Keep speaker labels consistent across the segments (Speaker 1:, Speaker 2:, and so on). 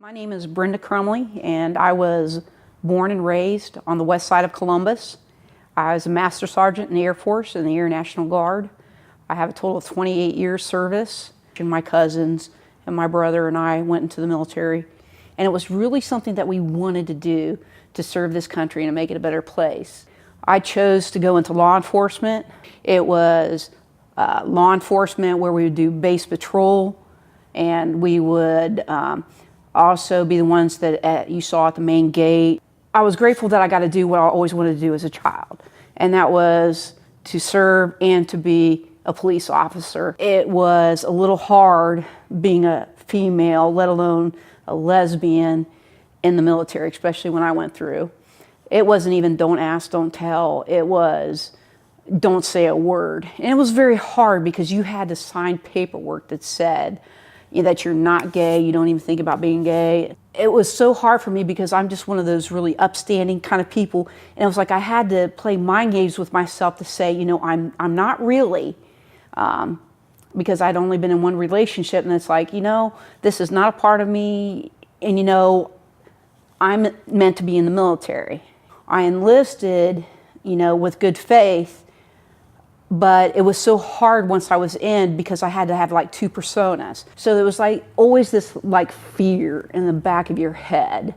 Speaker 1: My name is Brenda Crumley, and I was born and raised on the west side of Columbus. I was a Master Sergeant in the Air Force in the Air National Guard. I have a total of 28 years service. And my cousins and my brother and I went into the military, and it was really something that we wanted to do to serve this country and to make it a better place. I chose to go into law enforcement. It was law enforcement where we would do base patrol, and we would also be the ones that you saw at the main gate. I was grateful that I got to do what I always wanted to do as a child, and that was to serve and to be a police officer. It was a little hard being a female, let alone a lesbian, in the military, especially when I went through. It wasn't even don't ask, don't tell. It was don't say a word. And it was very hard because you had to sign paperwork that said that you're not gay, you don't even think about being gay. It was so hard for me because I'm just one of those really upstanding kind of people. And it was like I had to play mind games with myself to say, I'm not really, because I'd only been in one relationship, and it's like, this is not a part of me, and I'm meant to be in the military. I enlisted, with good faith, but it was so hard once I was in because I had to have like two personas. So there was like always this like fear in the back of your head.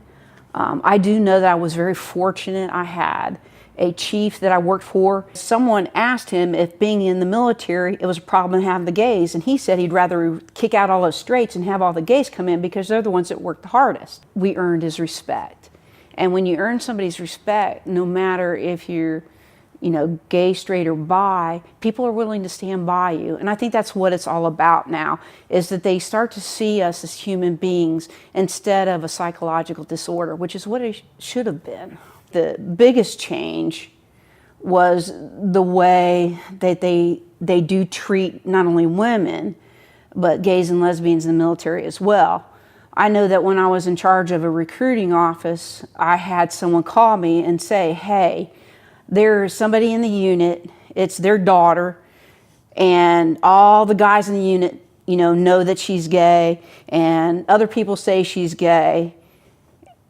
Speaker 1: I do know that I was very fortunate. I had a chief that I worked for. Someone asked him if being in the military, it was a problem to have the gays. And he said he'd rather kick out all those straights and have all the gays come in because they're the ones that work the hardest. We earned his respect. And when you earn somebody's respect, no matter if you're gay, straight, or bi, people are willing to stand by you. And I think that's what it's all about now, is that they start to see us as human beings instead of a psychological disorder, which is what it should have been. The biggest change was the way that they do treat not only women, but gays and lesbians in the military as well. I know that when I was in charge of a recruiting office, I had someone call me and say, hey, there's somebody in the unit, it's their daughter, and all the guys in the unit, know that she's gay, and other people say she's gay,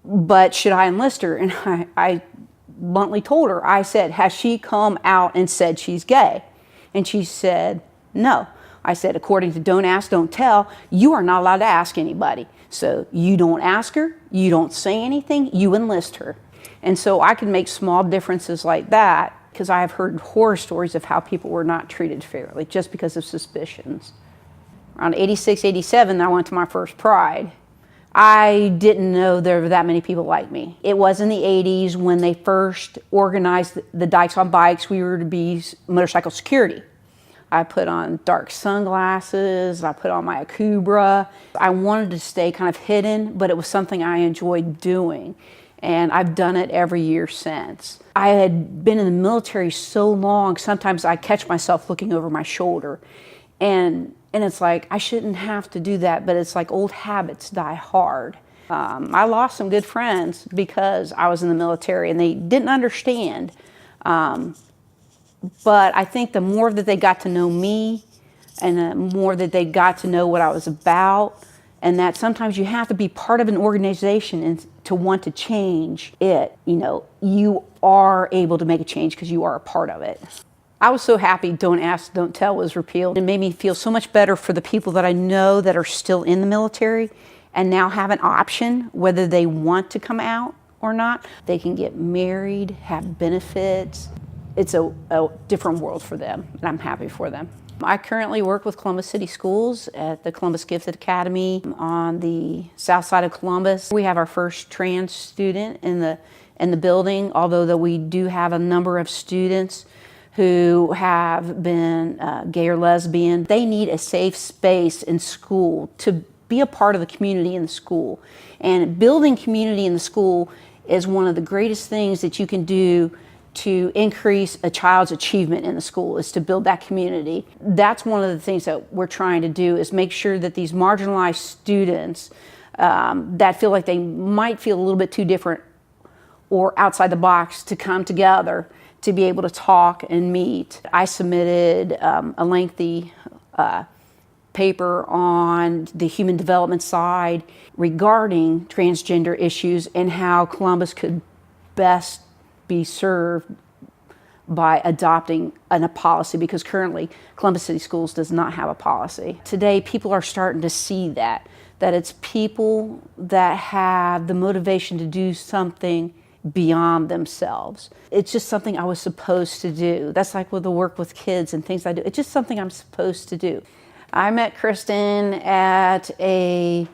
Speaker 1: but should I enlist her? And I bluntly told her, I said, has she come out and said she's gay? And she said, no. I said, according to don't ask, don't tell, you are not allowed to ask anybody. So you don't ask her, you don't say anything, you enlist her. And so I can make small differences like that because I have heard horror stories of how people were not treated fairly just because of suspicions. Around 86, 87, I went to my first Pride. I didn't know there were that many people like me. It was in the 80s when they first organized the Dykes on Bikes. We were to be motorcycle security. I put on dark sunglasses, I put on my Akubra. I wanted to stay kind of hidden, but it was something I enjoyed doing. And I've done it every year since. I had been in the military so long, sometimes I catch myself looking over my shoulder. And it's like, I shouldn't have to do that, but it's like old habits die hard. I lost some good friends because I was in the military and they didn't understand. But I think the more that they got to know me and the more that they got to know what I was about, and that sometimes you have to be part of an organization and to want to change it, you are able to make a change because you are a part of it. I was so happy Don't Ask, Don't Tell was repealed. It made me feel so much better for the people that I know that are still in the military and now have an option whether they want to come out or not. They can get married, have benefits. It's a different world for them, and I'm happy for them. I currently work with Columbus City Schools at the Columbus Gifted Academy on the south side of Columbus. We have our first trans student in the building, although that we do have a number of students who have been gay or lesbian. They need a safe space in school to be a part of the community in the school. And building community in the school is one of the greatest things that you can do to increase a child's achievement in the school, is to build that community. That's one of the things that we're trying to do, is make sure that these marginalized students that feel like they might feel a little bit too different or outside the box to come together to be able to talk and meet. I submitted a lengthy paper on the human development side regarding transgender issues and how Columbus could best be served by adopting a policy, because currently Columbus City Schools does not have a policy. Today, people are starting to see that it's people that have the motivation to do something beyond themselves. It's just something I was supposed to do. That's like with the work with kids and things I do. It's just something I'm supposed to do. I met Kristen at a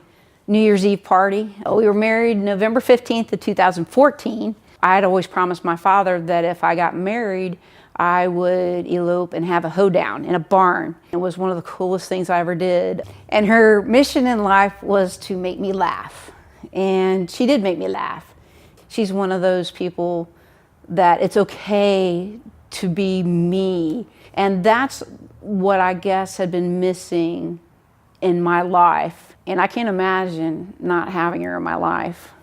Speaker 1: New Year's Eve party. We were married November 15th of 2014. I had always promised my father that if I got married, I would elope and have a hoedown in a barn. It was one of the coolest things I ever did. And her mission in life was to make me laugh. And she did make me laugh. She's one of those people that it's okay to be me. And that's what I guess had been missing in my life. And I can't imagine not having her in my life.